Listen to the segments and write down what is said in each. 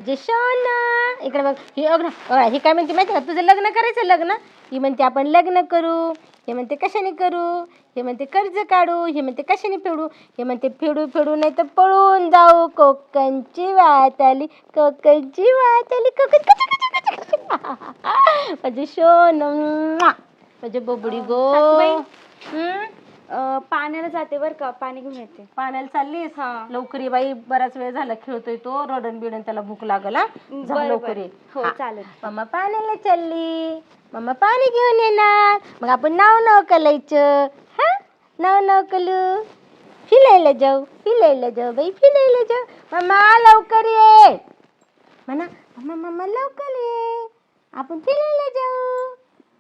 जिशोना इकडे बघ ही बघ ना बघा, ही काय म्हणते माहिती का तुझं लग्न करायचं लग्न ही म्हणते आपण लग्न करू हे म्हणते कशाने करू हे म्हणते कर्ज काढू हे म्हणते कशाने फेडू हे म्हणते फेडू फेडू नाही तर पळून जाऊ कोकणची वाट आली कोकणची वाट आली कोकण माझी शोन माझे बोबडी गो पाण्याला जाते बर का, पाणी घेऊन येते. पाण्याला चाललीस लवकर ये बाई, बराच वेळ झाला खेळतोय तो रडन बिडन त्याला भूक लागल जा लवकर ये. हो चालेल. मम्मा पाण्याला चालली मम्मा पाणी घेऊन येणार मग आपण नाव नाव कलायचं हा नाव नाव कलू फिरायला जाऊ बाई फिरायला जाऊ मम्मा लवकर ये म्हणा मम्मा मम्मा लवकर ये आपण फिरायला जाऊ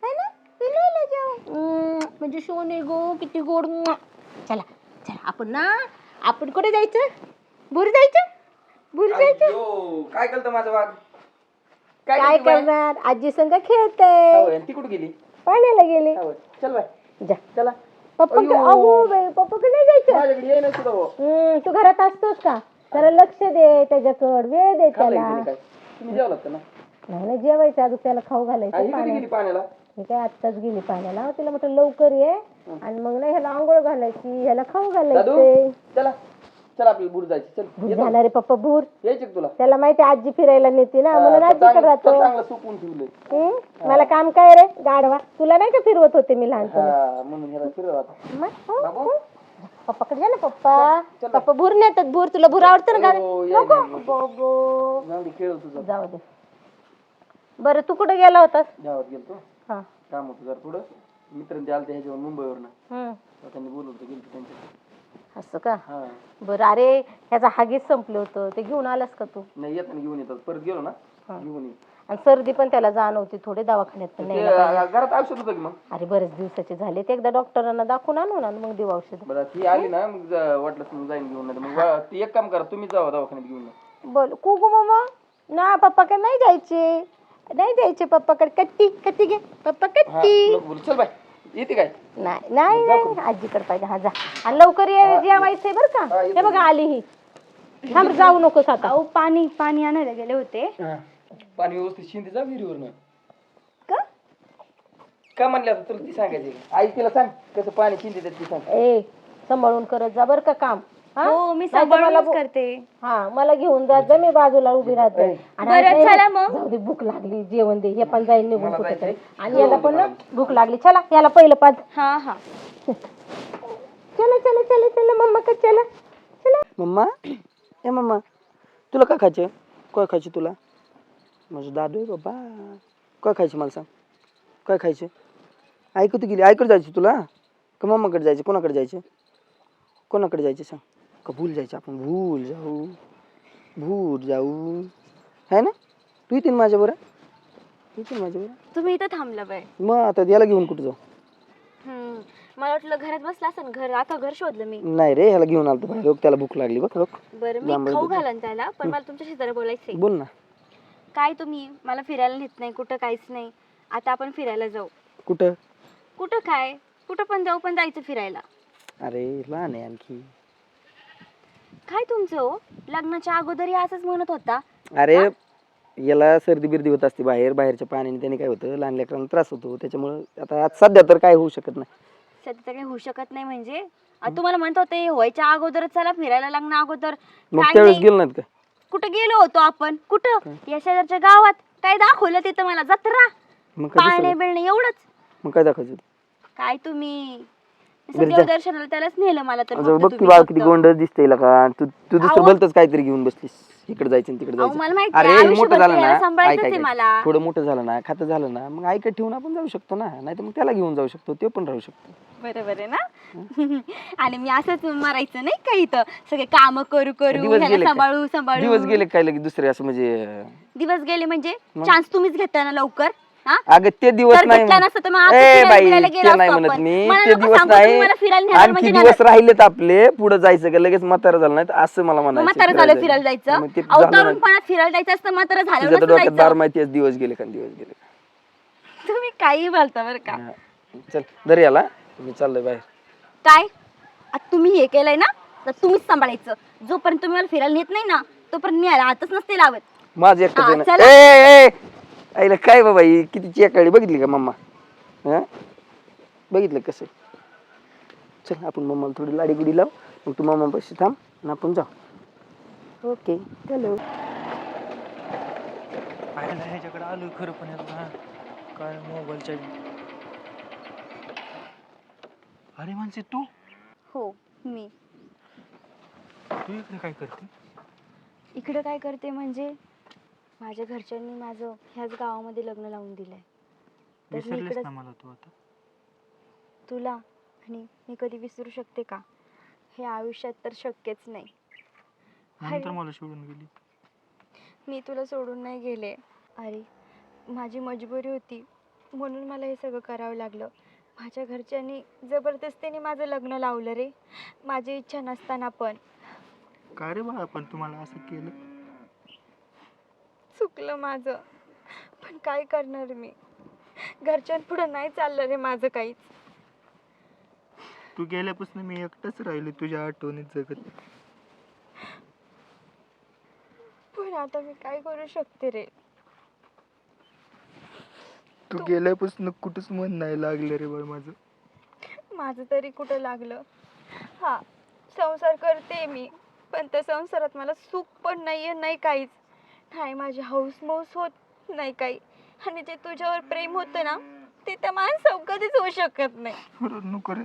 है ना फिरायला जाऊ म्हणजे सोने गो किती गोड चला चला आपण कुठे जायचं भूर जायचं काय करतं माझं वाघ काय करणार आजी संग खेळतय ती कुठे गेली पाण्याला गेली चल बाय जा चला पप्पा अगो बाई पप्पाकडे नाही जायचं माझ्याकडे ये ना सुद्धा तू घरात असतोस का जरा लक्ष दे त्याच्याकडे वेळ दे त्याला तुम्ही जेवलात ना नाही जेवायचं अजून त्याला खाऊ घालायचं पाण्याला हे काय आत्ताच गेली पाण्याला तिला म्हटलं लवकर ये आणि मग नाही ह्याला आंघोळ घालायची ह्याला खाऊ घालायचंय चला चला आपल्याला बुड जायची भूर जाणार रे पप्पा भूर यायचे तुला त्याला माहिती आजी फिरायला नेते ना म्हणून आजीकडे राहतो चांगलं सुकून ठेवलंय मला काम काय रे गाडवा तुला नाही का फिरवत होते मी लहानपणी म्हणून ह्याला फिरवा पप्पाकडे जा ना पप्पा भूर नेतात भूर तुला भूर आवडतं ना गाडी खेळ तुझं जाऊ दे बरं तू कुठे गेला होतास गावात गेलतो काम होतं जरा थोडं मित्रांनी ते आलते ह्याच्यावर मुंबईवरनं त्यांनी बोलवलं गेलतो त्यांच्या असं का बरं अरे ह्याचा हागीच संपलं होतं ते घेऊन आलास का तू नाही येताना घेऊन येतात परत गेलो ना घेऊन ये आणि सर्दी पण त्याला जाणवती थोडे दवाखान्यात पण नाही घरात औषध होतं की मग अरे बरेच दिवसाचे झाले ते एकदा डॉक्टरांना दाखवून आणू ना मग देऊ औषध बरं ती आली ना मग वाटलं मग जाईन घेऊन नाही मग ती एक काम करा तुम्ही जावा दवाखान्यात घेऊन या. बोल कुकू मामा ना पप्पाकडे नाही जायचे पप्पाकडे कत्ती घे पप्पा कत्ती बोल चल बाय येते काय नाही नाही नाही आजीकडे पाहिजे हा जा आणि लवकर ये जेवायचंय बरं का हे बघा आली ही थांब जाऊ नकोस आता अहो पाणी आणायला गेले होते. पाणी व्यवस्थित शिंदे जा विहिरीवरनं का म्हणले आता तुला ती सांगायची आई तिला सांग कसं पाणी शिंदे ती सांग ए सांभाळून करत जा बरं का काम हो मी सांभाळूनच करते. हा मला घेऊन जात जा मी बाजूला उभी राहते बरं चला मग जाऊ दे भूक लागली जेवण दे हे पण जाईल निघून कुठेतरी आणि याला पण ना भूक लागली चला याला पहिलं पाच हा चला मम्मा का चला मम्मा ए मम्मा तुला काय खायचं काय खायचं तुला माझं दादू आहे बाबा काय खायचं मला सांग काय खायचं ऐकू गेली आईकडे जायचं तुला का मम्माकडे जायचं कोणाकडे जायचं सांग का भूल जायचं आपण भूल जाऊ है ना तू येते माझ्याबरोबर तुम्ही इथं थांबला बाय. मग आता याला घेऊन कुठं जाऊ मला वाटलं घरात बसला असं घर शोधलं मी. नाही रे ह्याला घेऊन आलतो बाहेर त्याला भूक लागली बघ बरं मी खाऊ घालन त्याला पण मला तुमच्याशी जरा बोलायचंय. बोल ना काय तुम्ही मला फिरायला नेत नाही कुठं काहीच नाही. आता आपण फिरायला जाऊ. कुठं काय कुठं पण जाऊ पण जायचं फिरायला. अरे लहान आहे आणखी काय तुमचं हो लग्नाच्या अगोदर असंच म्हणत होता. अरे याला सर्दी बिर्दी होत असते बाहेरच्या पाण्याने त्याने काय होतं लहान लेकरांना त्रास होतो त्याच्यामुळे आता आज सध्या तर काय होऊ शकत नाही. सध्या काही होऊ शकत नाही म्हणजे तुम्हाला म्हणत होते व्हायच्या अगोदरच चला फिरायला लग्न अगोदर. मग त्यावेळेस गेलो नाहीत का कुठं गेलो होतो आपण कुठं या शेजारच्या गावात काय दाखवलं तिथं मला जत्रा पाळणे बिळणे एवढंच. मग काय दाखवायचं काय तुम्ही देवदर्शनाला त्यालाच नेलं मला तर बघ की बाळ किती गोंडस दिसते का तू दुसरं बोलतच काहीतरी घेऊन बसलीस इकडे जायचं तिकडे जायचं. अरे मोठं झालं ना थोडं मोठं झालं ना खातं झालं ना मग आईकडे ठेवून आपण जाऊ शकतो ना नाही तर मग त्याला घेऊन जाऊ शकतो ते पण राहू शकतो. बरोबर आहे ना. आणि मी असंच मरायचं नाही का इथं सगळे काम करू सांभाळू दिवस गेले काय लगे दुसरे असं म्हणजे दिवस गेले म्हणजे चान्स तुम्हीच घेता ना लवकर. अगं ते दिवस नाही म्हणत मी ते दिवस नाही आणखी दिवस राहिलेत आपले पुढे जायचं का लगेच म्हातारा झालं नाही असं मला म्हातारा झालं फिरायला जायचं फिरायला जायचं असतं म्हातारा झालं डोक्यात बार माहिती दिवस गेले तुम्ही काही बोलता बरं का. चल दर याला मी चाललोय बाहेर. काय आता तुम्ही हे केलंय ना तर तुम्हीच सांभाळायचं. जोपर्यंत तुम्ही मला फिरायला नेत नाही ना तोपर्यंत मी आतच नसते लावत. माझं एकटंच आहे हा, ना. चला. ए आईला काय बाबा ही किती चेकाळी बघितली का मम्मा? हा बघितलं कसं? चल आपण मम्माला थोडी लाडी गुडी लाव, मग तू मम्मा पाशी थांब आणि आपण जाऊ. Okay hello. पाहिला ह्याच्याकडे आलोय खरं पण याला काय मोबाईलच्या अरे माणसे तू हो मी तू इकडे काय करते? इकडे काय करते म्हणजे माझ्या घरच्यांनी माझं ह्याच गावामध्ये लग्न लावून दिलंय. तर मी विसरलेस इकडे ना मला तू आता? तुला आणि मी कधी विसरू शकते का? हे आयुष्यात तर शक्यच नाही. म्हणून तर मला सोडून गेली. मी तुला सोडून नाही गेले. अरे माझी मजबुरी होती म्हणून मला हे सगळं करावं लागलं. माझ्या घरच्यांनी जबरदस्तीने माझं लग्न लावलं रे, माझी इच्छा नसताना पण. काय रे बाळा पण तुम्हाला असं केलं? चुकलं माझं, पण काय करणार मी? घरच्यांपुढं नाही चाललं रे माझं काहीच. तू गेल्यापासून मी एकटाच राहिले तुझ्या आठवणीत जगत. पण आता मी काय करू शकते रे? तू गेल्यापासून कुठंच मन नाही लागलं रे बाळ माझं. माझं तरी कुठं लागलं? हा, संसार करते मी, पण त्या संसारात मला सुख पण नाहीये, नाही काहीच नाही. माझी हौस मौस होत नाही काही, आणि जे तुझ्यावर प्रेम होतं ना ते त्या माणसावर कधीच होऊ शकत नाही. रडू नको रे.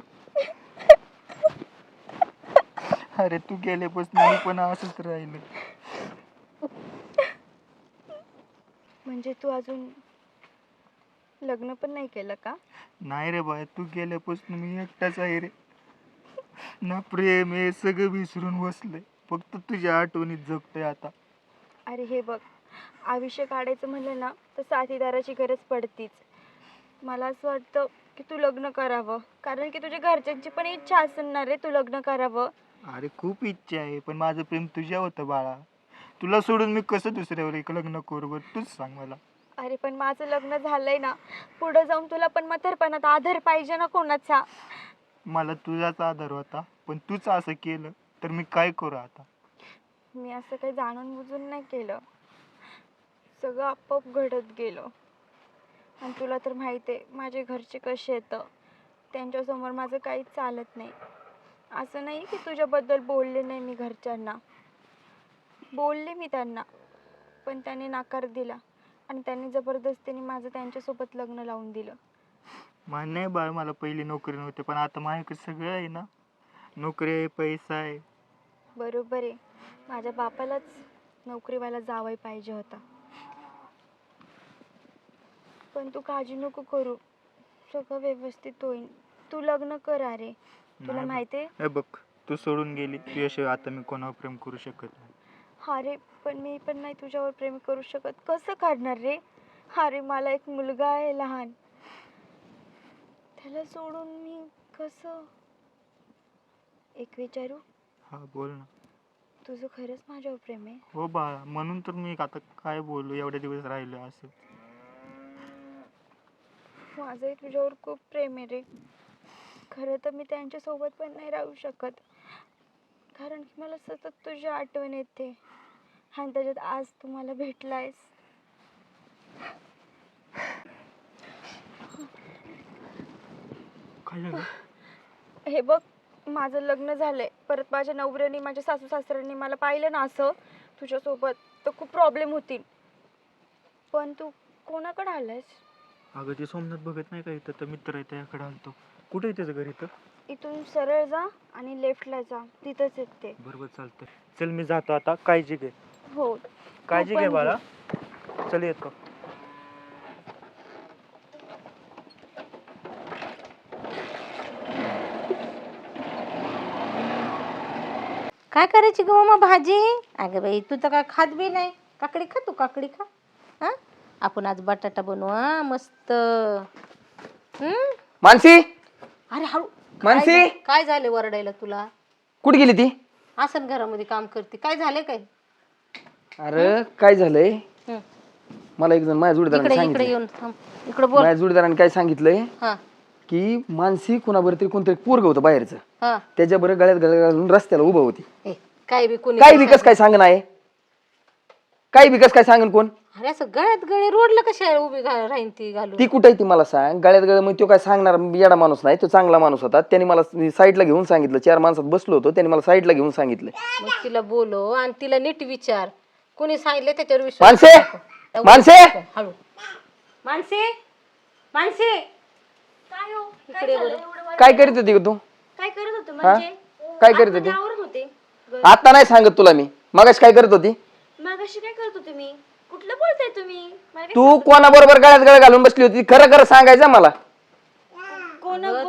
अरे तू गेल्यापासून मी पण असंच राहिलं. म्हणजे तू अजून लग्न पण नाही केलं का? नाही रे बाय, तू गेल्यापासून मी एकटाच आहे रे. ना प्रेम हे सगळं विसरून बसलंय, फक्त तुझ्या आठवणीत जगतोय आता. अरे हे बघ, आयुष्य काढायचं म्हणलं ना तर साथीदाराची गरज पडतीच. मला असं वाटतं की तू लग्न करावं, कारण की तुझ्या घरच्यांची पण इच्छा असणार रे तू लग्न करावं. अरे खूप इच्छा आहे, पण माझं प्रेम तुझ्या होतं बाळा. तुला सोडून मी कसं दुसऱ्यावर एक लग्न करू बरं, तूच सांग मला. अरे पण माझं लग्न झालंय ना, पुढे जाऊन तुला पण म्हातारपणात आधार पाहिजे ना कोणाचा. मला तुझाच आधार होता, पण तूच असं केलं तर मी काय करू आता? मी असं काही जाणून बुजून नाही केलं, सगळं आपोआप घडत गेलं. आणि तुला तर माहिती आहे माझे घरचे कसे आहेत, त्यांच्यासमोर माझं काहीच चालत नाही. असं नाही की तुझ्याबद्दल बोलले नाही मी घरच्यांना, बोलले मी त्यांना, पण त्यांनी नकार दिला आणि त्यांनी जबरदस्तीने माझं त्यांच्यासोबत लग्न लावून दिलं. मान्य आहे बाळ, मला पहिली नोकरी नव्हती, पण आता माझ्याकडे सगळं आहे ना. नोकरी आहे, पैसा आहे. बरोबर आहे, माझ्या बापालाच नोकरीवाला जावई पाहिजे होता. पण तू काळजी नको करू, सगळं व्यवस्थित होईल. तू लग्न कर. अरे तुला नाही माहिती आहे. हे बघ, तू सोडून गेली, तुझ्याशिवाय आता मी कोणावर प्रेम करू शकत नाही. अरे पण मी पण नाही तुझ्यावर प्रेम करू शकत. कसं काढणार रे? अरे मला एक मुलगा आहे लहान, त्याला सोडून मी कसं? एक विचारू? हा बोल ना. तुझं खरंच माझ्यावर प्रेम आहे? हो बाळा, म्हणून तर मी आता काय बोलू, एवढे दिवस राहिलो असं. माझंही तुझ्यावर खूप प्रेम आहे रे. खरं तर मी त्यांच्यासोबत पण नाही राहू शकत, कारण की मला सतत तुझी आठवण येते. आणि त्याच्यात आज तू मला भेटलायस. काय झालं? हे बघ, माझं लग्न झालंय, परत माझ्या नवऱ्याने माझ्या सासू सासऱ्यांनी मला पाहिलं ना असं तुझ्यासोबत तर खूप प्रॉब्लेम होतील. पण तू कोणाकडे आलायस? अगं ते सोमनाथ बघत नाही का इथं, तर मित्र आहे त्याकडे आलतो. कुठे आहे त्याचं घर इथं? इथून सरळ जा आणि लेफ्टला जा, तिथंच येते. बरोबर चालतंय. चल मी जातो आता, काळजी घे. हो, काळजी पण घे घे. बाळा. चल येतो. काय करायची ग मम्मा भाजी? अगं बाई तू तर काय खात बी नाही. काकडी खा, तू काकडी खा. हा, आपण आज बटाटा बनवा मस्त. मानसी, अरे हळू. मानसी! काय झाले वरडायला तुला? कुठे गेली ती? आसन घरामध्ये काम करते. काय झाले काय? अरे काय झालंय, हं. मला एक जण माझ्या जोडीदाराने इकडे इकडे सांगितलं. येऊन थांब. इकडे बोल. माझ्या जोडीदाराने काय सांगितलंय हा की मानसी कुणाबरोबर तरी कोणतरी पोरग होतं बाहेरचं, हा. त्याच्याबरोबर गळ्यात गळ्यात घालून रस्त्याला उभं होती. ए, काय बी कोणी काय विकास काय सांग नाही, काही विकास काय सांगेन कोण? अरे असं गळ्यात गळे रोडला कशा उभी राहीन ती घालून? ती कुठे ती मला सांग. गळ्यात गळे मग तो काय सांगणार? येडा माणूस नाही तो, चांगला माणूस होता. त्याने मला साईडला घेऊन सांगितलं. 4 माणसात बसलो होतो, त्याने मला साईडला घेऊन सांगितलं. मग तिला बोलो आणि तिला नीट विचार. कोणी सांगितलं त्याच्यावर विश्वास माणसे नको. माणसे हळू. माणसे माणसे काय हो इकडे बरं. काय करीत होती ग तू? काय करत होतं हा म्हणजे काय करीत होती? आवरत होते आता नाही सांगत तुला मी. मगाशी काय करत होती? मगाशी काय करत होते मी? कुठलं बोलताय तुम्ही? मला काय तू कोणाबरोबर गळ्यात गळे घालून बसली होती? खरं खरं सांगायचं मला.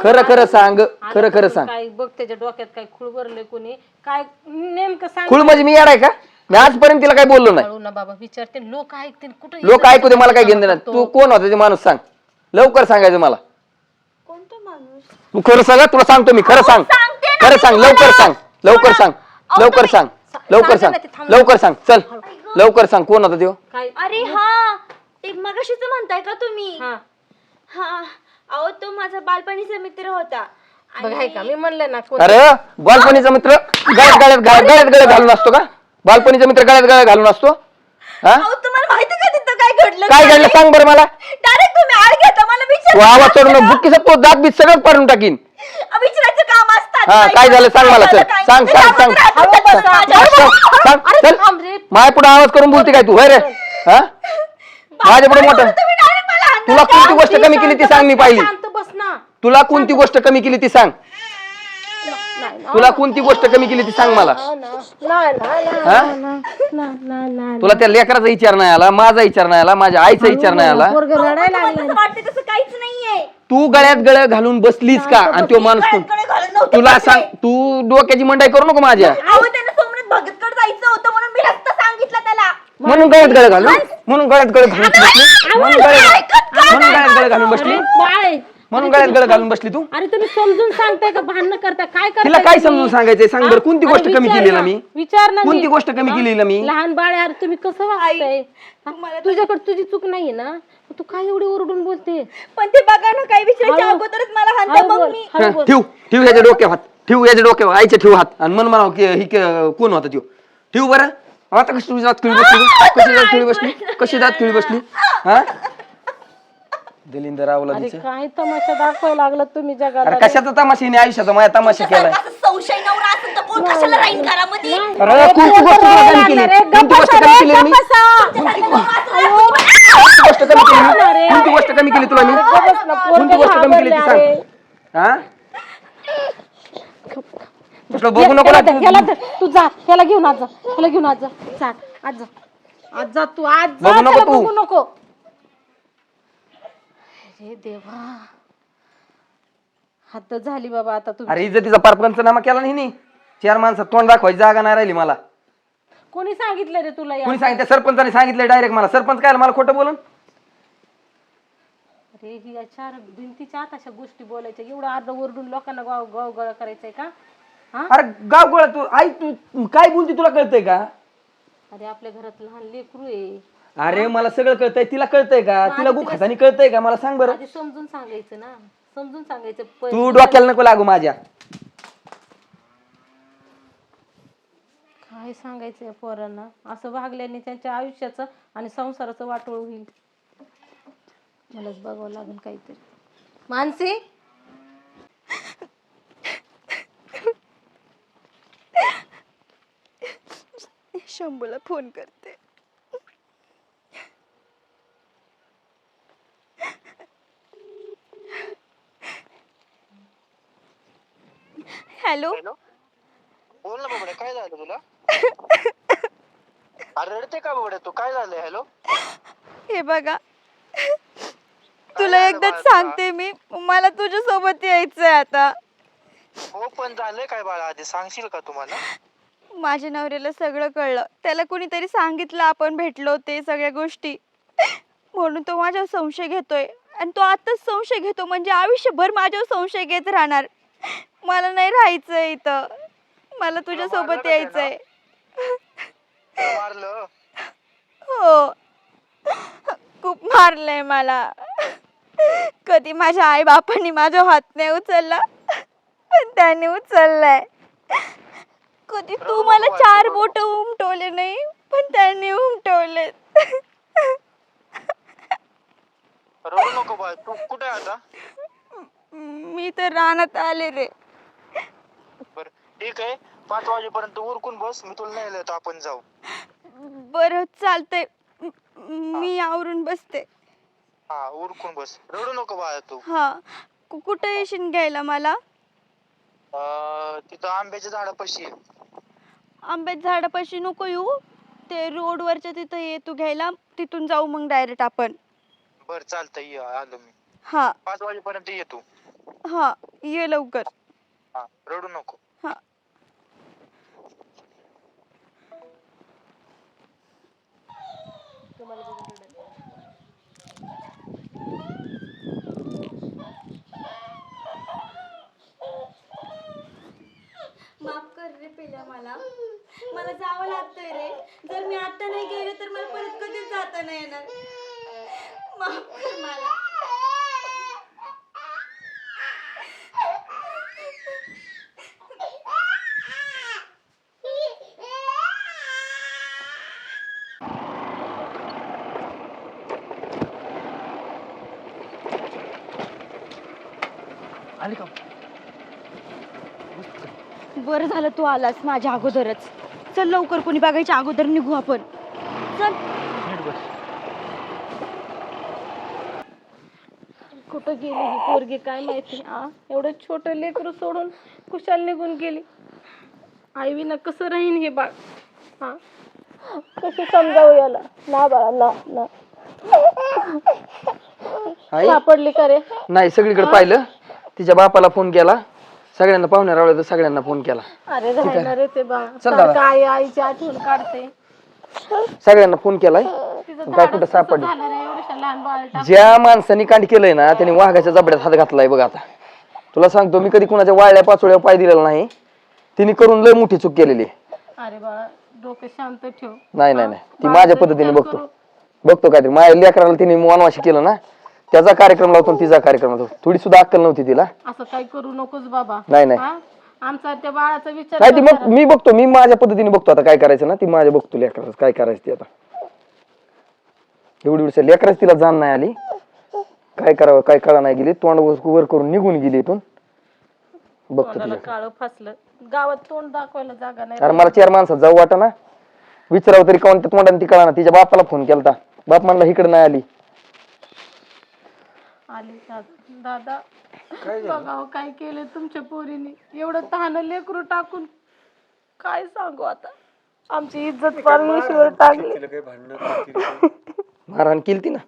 खरं खरं सांग. खरं खरं सांग. काय बघ त्याच्या डोक्यात काय खुळ भरले कोणी काय नेमकं सांग. खुळ म्हणजे मी येणार आहे का? मी आजपर्यंत तिला काय बोललो नाही. हळू ना बाबा विचारते लोक ऐकते कुठं लोक ऐकू दे, मला काय घेणं देणं. तू कोण होता ते माणूस सांग. लवकर सांगायचं मला. कोणता माणूस? तू खरं सांग. तुला सांगतो मी. खरं सांग. खरं सांग. लवकर सांग. लवकर सांग. लवकर सांग. लवकर सांग. लवकर सांग. चल लवकर सांग. कोण होता तो? काय अरे हा ते मगाशीच म्हणताय का तुम्ही? हा हा अहो तो माझा बालपणीचा मित्र होता. बघ आहे का मी म्हणलं ना कोण अरे बालपणीचा मित्र गळ्यात गळे घालून असतो का? बालपणीचा मित्र गळ्यात गळे घालून असतो? हा अहो तुम्हाला माहिती का तिथं काय घडलं? काय घडलं सांग बरं मला. डायरेक्ट तुम्ही आळ घेता मला तू आवाज चढून बुक्कीचा तो दात बीत सगळं पाडून टाकीन. विचारायचं काम असतात. हा काय झालं सांग मला. चल सांग सांग सांग सांग. चल माय पुढे आवाज करून बोलते काय तू? होय रे हा माझ्या पुढे मोठं. तुला कोणती गोष्ट कमी केली ती सांग. मी पाहिली. शांत बस ना. तुला कोणती गोष्ट कमी केली ती सांग. तुला कोणती गोष्ट कमी केली ती सांग मला. हा तुला त्या लेकराचा विचार नाही आला, माझा विचार नाही आला, माझ्या आईचा विचार नाही आला. वाटते तसं काहीच नाहीये. तू गळ्यात गळ घालून बसलीस का? आणि तो माणूस कोण? तुला सांग. तू डोक्याची मंडाई करू नको माझ्या. अहो त्याला सोमनाथ भगतकडे जायचं होतं म्हणून मी रस्ता सांगितला त्याला. म्हणून गळ्यात गळ घालून म्हणून गळ्यात गळ घालून बसली. म्हणून गळ्यात गळ घालून बसली. बाय म्हणून गळ्यात गळ घालून बसली तू. अरे तुम्ही समजून सांगताय का भांडण करताय काय करताय? तिला काय समजून सांगायचंय सांग बरं. कोणती गोष्ट कमी केली ना मी? विचार ना. कोणती गोष्ट कमी केली ना मी? लहान बाळ यार तुम्ही कसं वागताय? तुझ्याकडे तुझी चूक नाहीये ना, तू काय एवढी ओरडून बोलते? पण ते बघा ना काही विचारायच्या अगोदरच मला हात हळू मग बोल, मी हळू बोल. ठेव याच्या डोक्यावर हात. ठेव याच्या डोक्यावर. आईच्या ठेव हात. आणि मन म्हणावं की ही कोण होता त्यो? ठेव बरं. आता कशी तुझी दात खिळी बसली? कशी दात खिळी बसली? कशी दात खिळी बसली? हा दलिंदर आवला अरे काय तमाशा दाखवायला लागला तुम्ही जगाला? अरे कशाचा तमाशाने आयुष्याचा माझ्या तमाशा केलाय. असं संशय नवरा असेल तर कोण कशाला राहील घरामध्ये? अरे कोणती गोष्ट तुला कमी केली? कोणती गोष्ट कमी केली मी? गोष्ट कमी केली? कोणती गोष्ट कमी केली तुला मी? कोणती गोष्ट कमी केली ती सांग. हा तुला बघू नको ना. तू जा ह्याला घेऊन आज जा. ह्याला घेऊन आज जा. चाल आज जा. आज जा तू. आज जा. बघू नको त्याला तू. बघू नको. अरे देवा हद्द झाली बाबा आता तू. अरे इज्जतीचा पार पंचनामा केला नाही नी. 4 माणसात तोंड दाखवायची जागा नाही राहिली मला. कोणी सांगितलं रे तुला? कोणी सांगितलं? सरपंचाने सांगितलं डायरेक्ट मला. सरपंच काय मला खोटं बोलून? अरे ही चार भिंतीच्या आत अशा गोष्टी बोलायच्या एवढं अर्ध ओरडून लोकांना गाव गाव गळ करायचंय का? हा अरे गाव गोळा. तू आई तू काय बोलती तुला कळतंय का? अरे आपल्या घरात लहान लेकरू आहे. अरे मला सगळं कळतंय. तिला कळतंय का? तिला गुखातानी कळतंय का? मला सांग बरं. आधी समजून सांगायचं ना. समजून सांगायचं. तू डोक्याला नको लागू माझ्या. काय सांगायचं या पोरांना? असं वागल्याने त्यांच्या आयुष्याचं आणि संसाराचं वाटोळ होईल. मलाच बघावं लागेल काहीतरी. मानसी शंभूला फोन करते. हॅलो बोल ना बाबड्या, काय झालं तुला? अरे रडते का बाबड्या तू? काय झालंय? हॅलो हे बघा तुला एकदाच सांगते मी, मला तुझ्या सोबत यायचंय आता. हो पण झालंय काय बाळा? आधी सांगशील का तुम्हाला? माझ्या नवऱ्याला सगळं कळलं. त्याला कुणीतरी सांगितलं आपण भेटलो ते सगळ्या गोष्टी, म्हणून तो माझ्यावर संशय घेतोय. आणि तो आताच संशय घेतो म्हणजे आयुष्यभर माझ्यावर संशय घेत राहणार. मला नाही राहायचंय इथं. मला तुझ्या सोबत यायचंय. मारलं? हो खूप मारलंय मला. कधी माझ्या आई बापांनी माझा हात नाही उचलला पण त्याने उचललाय. कधी तू मला 4 बोट उमटवले नाही पण त्यांनी उमटवले. रडू नको बाय, तू कुठे आहे आता? मी तर रानात आले रे. बर ठीक आहे, 5 वाजेपर्यंत उरकून बस, मी तुला न्यायला येतो, आपण जाऊ. बरं चालतंय, मी आवरून बसते. हा उरकून बस, रडू नको बाय तू. हा, कुठं येशील घ्यायला मला? तिथं आंब्याच्या झाडापाशी ये. आंब्याच्या झाडापाशी नको येऊ, ते रोडवरच्या तिथं ये तू घ्यायला, तिथून जाऊ मग डायरेक्ट आपण. बर चालतंय, ये आलो मी. हा 5 वाजेपर्यंत ये तू. हा, ये लवकर. हा रडू नको. हा. माफ कर रे पहिल्या, मला जावं लागतंय रे. जर मी आता नाही गेले तर मला परत कधीच जाता नाही येणार. माफ कर मला. आली का? बरं झालं तू आलास माझ्या अगोदरच. चल लवकर, कोणी बघायच्या अगोदर निघू आपण. चल. कुठं गेली ही पोरगी काय माहिती. एवढं छोटं लेकरू सोडून कुशाल निघून गेली. आई विना कसं राहीन हे बाळ. कसं समजावं याला. ना बाळा ना ना. आई सापडली का रे? नाही, सगळीकडे पाहिलं, तिच्या बापाला फोन केला, सगळ्यांना पाहुण्या रावलं तर सगळ्यांना फोन केला. अरे राहिलं रे ते बाळ. चल दादा. काय आईची आठवण काढते. सगळ्यांना फोन केलाय, तिचं काय कुठं सापडली. झालं रे एवढ्या लहान बाळ. ज्या माणसाने कांड केलंय ना त्याने वाघाच्या जबड्यात हात घातलाय बघ. आता तुला सांगतो, मी कधी कुणाच्या वाळल्या पाचोळ्या पाय दिलेला नाही. तिने करून लय मोठी चूक केलेली आहे. अरे बाळा डोकं शांत ठेव. नाही नाही नाही, ती माझ्या पद्धतीने बघतो काहीतरी. माझ्या लेकराला तिने वनवाशी केलं ना, त्याचा कार्यक्रम लावतो आणि तिचा कार्यक्रम लावतो. थोडी सुद्धा अक्कल नव्हती तिला. असं काही करू नकोस बाबा. नाही नाही आमचा त्या बाळाचा विचार नाही, ती कर मग मी बघतो, मी माझ्या पद्धतीने बघतो आता काय करायचं ना. ती माझ्या बघतो लेकराचं काय करायचं ते. आता एवढी लेकराच तिला जाण नाही आली, काय करावं काय कळा नाही गेली. तोंड वर करून निघून गेली इथून. बघतो तोंडाला तिला. काळं फासलं. गावात तोंड दाखवायला जागा नाही. अरे मला 4 माणसात जाऊ वाटा ना, विचारावं तरी कोणत्या तोंडाने ती कळा ना. तिच्या बापाला फोन केलता, बाप म्हणला इकडे नाही आली. आली दादा. बघावं काय केलं तुमच्या पोरीने. एवढं तहान लेकरू टाकून काय सांगू आता. आमची इज्जत परमेश्वर टाकली. मारहाण केली ना.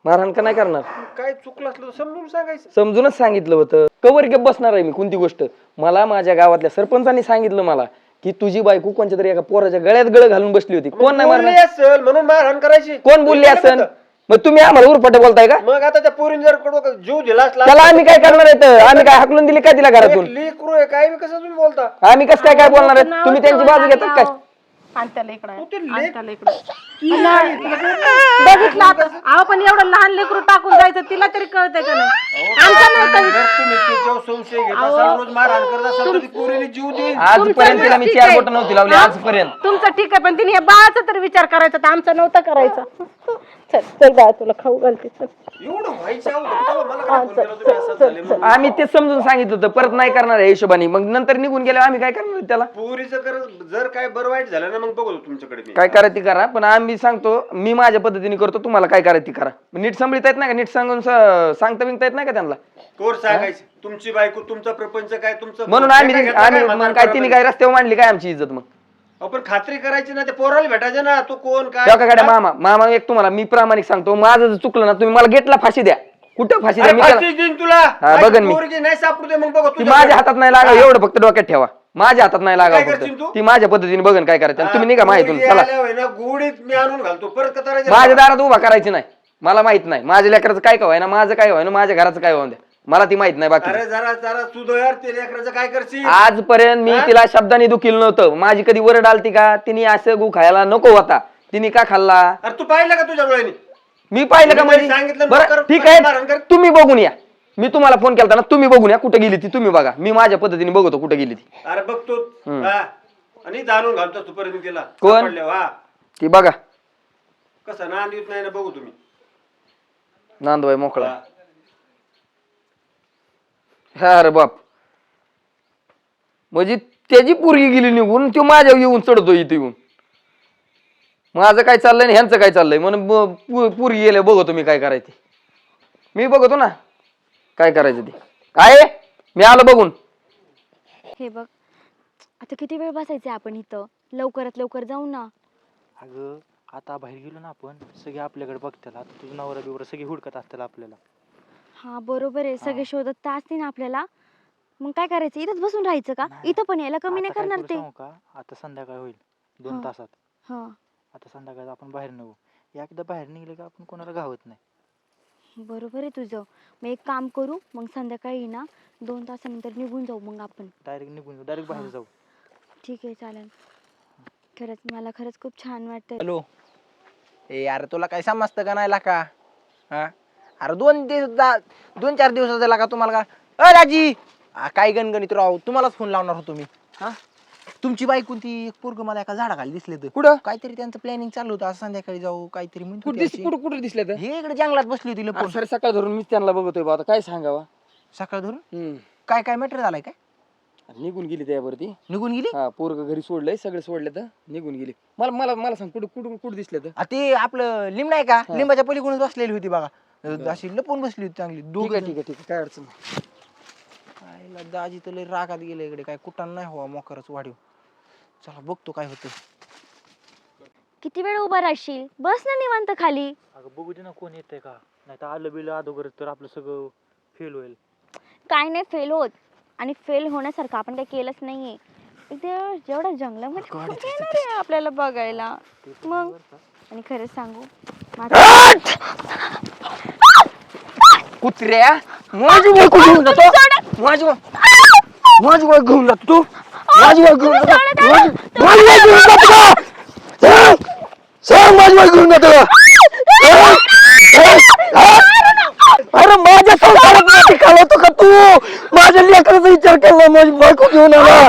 मारहाण का नाही करणार. काय चुकलं असलं समजून सांगायचं. समजूनच सांगितलं होतं. कवर गे बसणार आहे मी कोणती गोष्ट. मला माझ्या गावातल्या सरपंचांनी सांगितलं मला की तुझी बायको कोणत्या तरी एका पोराच्या गळ्यात गळ घालून बसली होती. कोण नाही मारणार असेल म्हणून मारहाण करायची. कोण बोलली असेल. मग तुम्ही आम्हाला उरफाटे बोलताय का? मग आता त्या पोरीन जर जीव दिला असला त्याला आम्ही काय करणार आहे? आम्ही काय हाकलून दिली काय तिला घरातून? लेकरू आहे काय, कसं तुम्ही बोलता? आम्ही कसं काय काय बोलणार आहे? तुम्ही त्यांची बाजू घेतात काय? आणि त्याला इकडं बघितलं आता. अहो पण एवढं लहान लेकरू टाकून जायचं तिला तरी कळतंय का नाही. आमचा आजपर्यंत तिला मी 4 बोट नव्हती लावली आजपर्यंत. तुमचं ठीक आहे पण तिने या बाळाचा तरी विचार करायचा तर आमचा नव्हता करायचा. चल चल बाळा तुला खाऊ घालते. चल आम्ही ते समजून सांगितलं होतं परत नाही करणार आहे हिशोबाने. मग नंतर निघून गेले आम्ही काय करणार त्याला. पोरीचं जर काय बरं वाईट झालं ना मग बघू तुमच्याकडे काय करायचं ती करा. पण आम्ही सांगतो, मी माझ्या पद्धतीने करतो, तुम्हाला काय करायचं ती करा. नीट सांभाळता येत नाही का? नीट सांगून सांगता बिंगता येत नाही का त्यांना? कोर सांगायचं तुमची बायको तुमचा प्रपंच काय तुमचं. म्हणून आम्ही मग काय तिने काय रस्त्यावर मांडली काय आमची इज्जत. मग आपण खात्री करायची ना, ते पोराला भेटायचं ना. तू कोण काय मामा एक तुम्हाला मी प्रामाणिक सांगतो, माझं जर चुकलं ना तुम्ही मला गेटला फाशी द्या. कुठं फाशी द्या? मी देईन तुला. बघन मी. नाही सापडू दे मग बघ. ती माझ्या हातात नाही लागा एवढं फक्त डोक्यात ठेवा. माझ्या हातात नाही लागा फक्त. ती माझ्या पद्धतीने बघन काय करायचं. तुम्ही निघा माहितून. चला गुडीत मी आणून घालतो परत का करायचं. माझ्या दारात उभा करायची नाही. मला माहित नाही माझ्या लेकराचं काय काय ना, माझं काय व्हाय ना, माझ्या घराचं काय व्हावं द्या. मला ती माहित नाही बाकी. अरे जरा जरा सुधर ते लेकराचं काय करशील. आजपर्यंत मी तिला शब्दाने दुखील नव्हतं. माझी कधी वरड आलती का? तिने असं गु खायला नको होता, तिने का खाल्ला? अरे तू पाहिलं का तुझ्या डोळ्याने? मी पाहिलं का? म्हणजे सांगितलं बरं ठीक आहे, तुम्ही बघून या. मी तुम्हाला फोन केलता ना, तुम्ही बघून या कुठे गेली ती. तुम्ही बघा, मी माझ्या पद्धतीने बघतो कुठे गेली ती. अरे बघतो आणि जाणून घालतो तोपर्यंत तिला कोण? सापडल्या, वा ती बघा कसा नांद येत नाही ना बघू तुम्ही. नांदवाय मोकळा. हा. हा अरे बाप, म्हणजे त्याची पोरगी गेली निघून, तो माझ्या येऊन चढतो इथे येऊन. माझं काय चाललंय आणि ह्यांचं काय चाललंय म्हणून पोरगी गेल्या बघतो मी काय करायचं. मी बघतो ना काय करायचं ते. काय मी आलो बघून. हे बघ, आता किती वेळ बसायचं आपण इथं, लवकरात लवकर जाऊ ना. अगं आता बाहेर गेलो ना आपण, सगळे आपल्याकडे बघतात. आता तुझं नवरा बिवरा सगळे हुडकत असतात आपल्याला. हा बरोबर आहे, सगळे शोधत तर असते ना आपल्याला. मग काय करायचं, इथंच बसून राहायचं का? इथं पण यायला कमी नाही आता काय करणार करू ते. सांगू का, आता संध्याकाळ होईल 2 हा. तासात. हा आता संध्याकाळ आपण बाहेर निघू. एकदा बाहेर निघले का आपण कोणाला गावत नाही. बरोबर आहे तुझं. मग एक काम करू, मग संध्याकाळी ना 2 तासानंतर निघून जाऊ मग आपण. डायरेक्ट निघून जाऊ, डायरेक्ट बाहेर हा. जाऊ. ठीक आहे चालेल. खरंच मला खरंच खूप छान वाटतंय. हॅलो, ए अरे तुला काय समजतं का नाही लाका? हा अरे 2-4 दिवसाचा लाका तुम्हाला का राजी काय गणगणित राव, तुम्हालाच फोन लावणार होतो मी. हा तुमची बायको ती एक पोरग मला एका झाडाखाली दिसले तर कुठं काहीतरी त्यांचं प्लॅनिंग चालू होतं, आज संध्याकाळी जाऊ काहीतरी म्हणत कुठं होती दिस अशी. कुठं कुठं दिसले तर? हे इकडे जंगलात बसली होती लपून. सर सकाळ धरून मी त्यांना बघतोय बा, आता काय सांगावा. सकाळ धरून काय काय मॅटर झालाय काय? निघून गेली त्यावरती. निघून गेली? हा पोरग घरी सोडलंय, सगळे सोडले तर निघून गेली. मला मला मला सांग कुठं कुठं कुठं दिसले तर? ते आपलं लिंब नाही का, हा. लिंबाच्या पलीकडून बसलेली होती बघा, अशी लपून बसली होती चांगली. ठीक दोघं आहे ठीक आहे ठीक आहे, काय अडचण नाही. काय दाजी तर लय रागात गेले इकडे, काय कुठं नाही हवा मोकरच वाढीव. चला बघतो काय होतं. किती वेळ उभा राहशील, बस ना निवांत खाली. अगं बघू दे ना कोण येतंय का, नाही तर आलं बिलं अगोदर तर आपलं सगळं फेल होईल. काय नाही फेल होत, आणि फेल होण्यासारखं आपण काही केलंच नाहीये. इथे जेवढं जंगलामध्ये कोण येणार आहे आपल्याला बघायला. मग आणि खरं सांगू, कुत्र्या माझी बायको घेऊन जातो, माझी माझी बायको घेऊन जातो तू, माझी बायको घेऊन जातो, माझी बायको घेऊन जातो का? सांग माझी बायको घेऊन जातो का? अरे माझ्या संसारात माती घालवतो का तू? माझ्या लेकराचा विचार केला, माझी बायको घेऊन आला.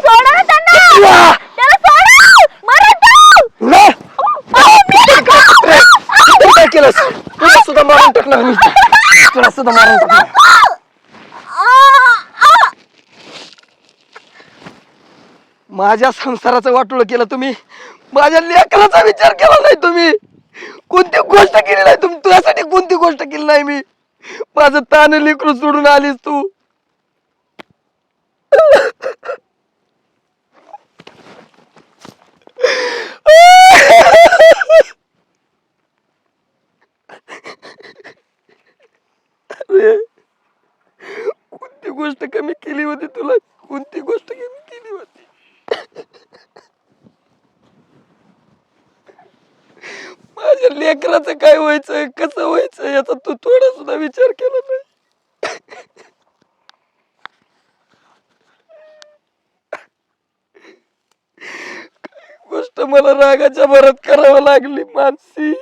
काय केलंस? तुला सुद्धा मारून टाकणार मी, तुला सुद्धा मारून टाकणार. माझ्या संसाराचं वाटोळं केलं तुम्ही, माझ्या लेकराचा विचार केला नाही तुम्ही. कोणती गोष्ट केली नाही तुम्ही, तुझ्यासाठी कोणती गोष्ट केली नाही मी. माझं तान लेकरू सोडून आलीस तू. अरे कोणती गोष्ट कमी केली होती तुला, कोणती गोष्ट कमी केली होती? माझ्या लेकराचं काय व्हायचं, कसं व्हायचं याचा तू थोडा सुद्धा विचार केला नाही. काही गोष्ट मला रागाच्या भरात करावं लागली मानसी.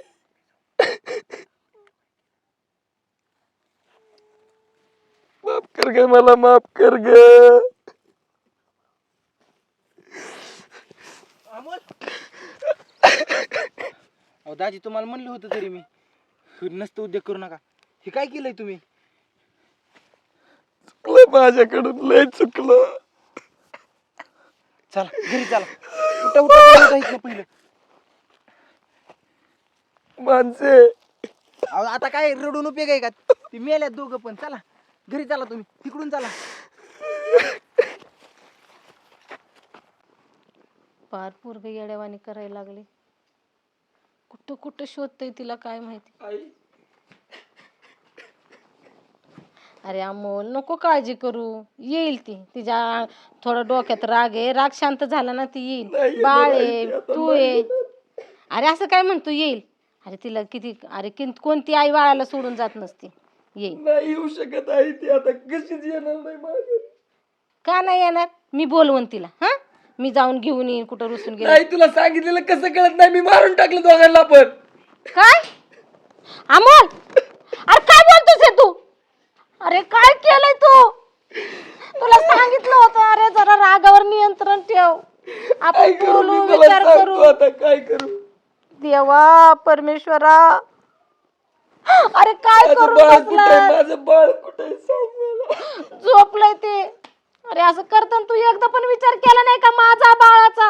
माफ कर ग, मला माफ कर ग. अहो दाजी तुम्हाला म्हणलं होतं तरी मी, नसतं उद्योग करू नका. हे काय केलंय तुम्ही? चुकलं माझ्याकडून, लय चुकलं. चला घरी चला, उठा उठा उठा पहिलं. माणसे अहो आता काय रडून उपयोग आहे का, ती मेल्यात दोघं पण. चला घरी चला, तुम्ही तिकडून चला. पार पोरग येड्यावानी करायला लागले. कुठं कुठं शोधतय तिला काय माहिती. अरे अमोल नको काळजी करू, येईल ती. तिच्या थोडं डोक्यात राग आहे, राग शांत झाला ना ती येईल. बाळ आहे, तू आहे. अरे असं काय म्हणतो येईल? अरे तिला किती, अरे कोणती आई बाळाला सोडून जात नसते. येईल. नाही येऊ शकत आहे ती, आता कशीच येणार नाही मागे. का नाही येणार? मी बोलवून तिला. हा मी जाऊन घेऊन येईन, कुठं रुसून गेलं. नाही तुला सांगितलेलं कसं कळत नाही, मी मारून टाकलं दोघांना पण. काय अमोल, अरे काय बोलतोस हे तू? अरे काय केलंय तू? तुला सांगितलं होतं अरे जरा रागावर नियंत्रण ठेव. आपण बोलू, मी तुला विचार सांगतो करू. आता काय करू. देवा परमेश्वरा, अरे काय माझं करून बाळ कुठे आहे? बसलास? माझं बाळ कुठे आहे? सांग मला. झोपलंय ते. अरे असं करताना तू एकदा पण विचार केला नाही का माझा बाळाचा?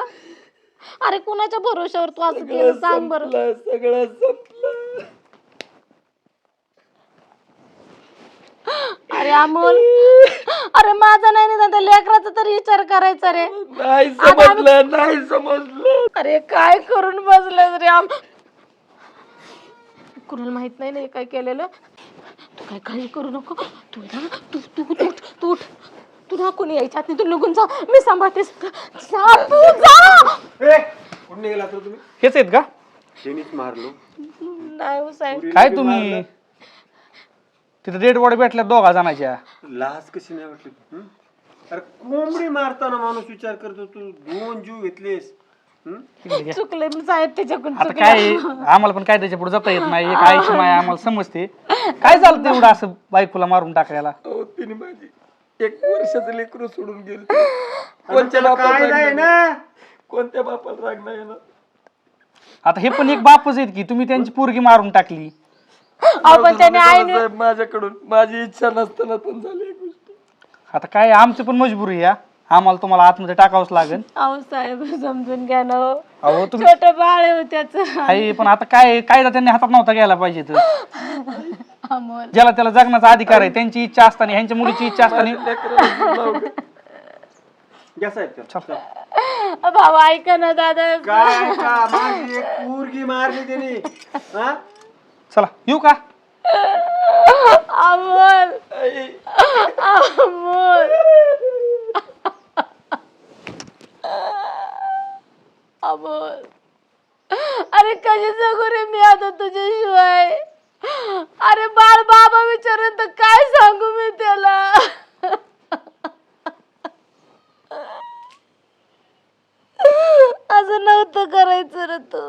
अरे कुणाच्या भरोश्यावर तू असं केलं सगळं सांग बरं. संपलं, सगळं संपलं. अरे अमोल, अरे माझा नाही निदान त्या लेकराचा तरी विचार करायचा रे. नाही समजलं, नाही समजलं. अरे काय करून बसलं रे कुणाला माहित नाही ना हे काय केलेलं. तू काय काळजी करू नको. तू ना तू तू तू उठ, तू उठ. तू ना कोणी यायच्या आत तू निघून जा, मी सांभाळते. जा तू जा. कुठे निघाला तर तुम्ही? हेच आहेत का? त्यांनीच मारलो. नाही हो साहेब. काय तुम्ही तिथे डेड बॉडी भेटल्या दोघा जणांच्या. लाज कशी नाही वाटली? हं? अरे कोंबडी मारताना माणूस विचार करतो, तू 2 जीव घेतलेस. हं? चुकले मी साहेब, त्याच्याकडून आता चुकलं. काय आम्हाला पण काय त्याच्या पुढे जाता येत नाही. एक आईची माया आम्हाला समजते. काय झालं तेवढं असं बायकोला मारून टाकायला? अहो, तिने माझी 1 वर्षाचं लेकरू सोडून गेलं. कोणत्या काय नाही ना? कोणत्या बापाला राग नाही ना? आता हे पण एक बापच आहेत की तुम्ही त्यांची पोरगी मारून टाकली. आपण त्याने आईने साहेब, माझ्याकडून माझी इच्छा नसताना पण झाली ही गोष्ट. आता काय आमची पण मजबुरी आहे. आम्हाला तुम्हाला आतमध्ये टाकावंच लागेल. अहो साहेब समजून घ्या ना हो. अहो तुम्ही छोट बाळ आहे हो त्याचं. आहे पण आता काय कायदा त्यांनी हातात नव्हता घ्यायला पाहिजे. तर अमोल ज्याला त्याला जगण्याचा अधिकार आहे, त्यांची इच्छा असताना ह्यांच्या मुलीची इच्छा असताना. घ्या साहेब चल. बाबा ऐका ना दादा. काय का माझी एक पोरगी मारली त्यांनी. हा? चला येऊ का? अमोल अमोल अमोल, अरे कशी जगू रे मी आता तुझ्याशिवाय. अरे बाळ बाबा विचारून तर काय सांगू मी त्याला. असं नव्हतं करायचं रे तू.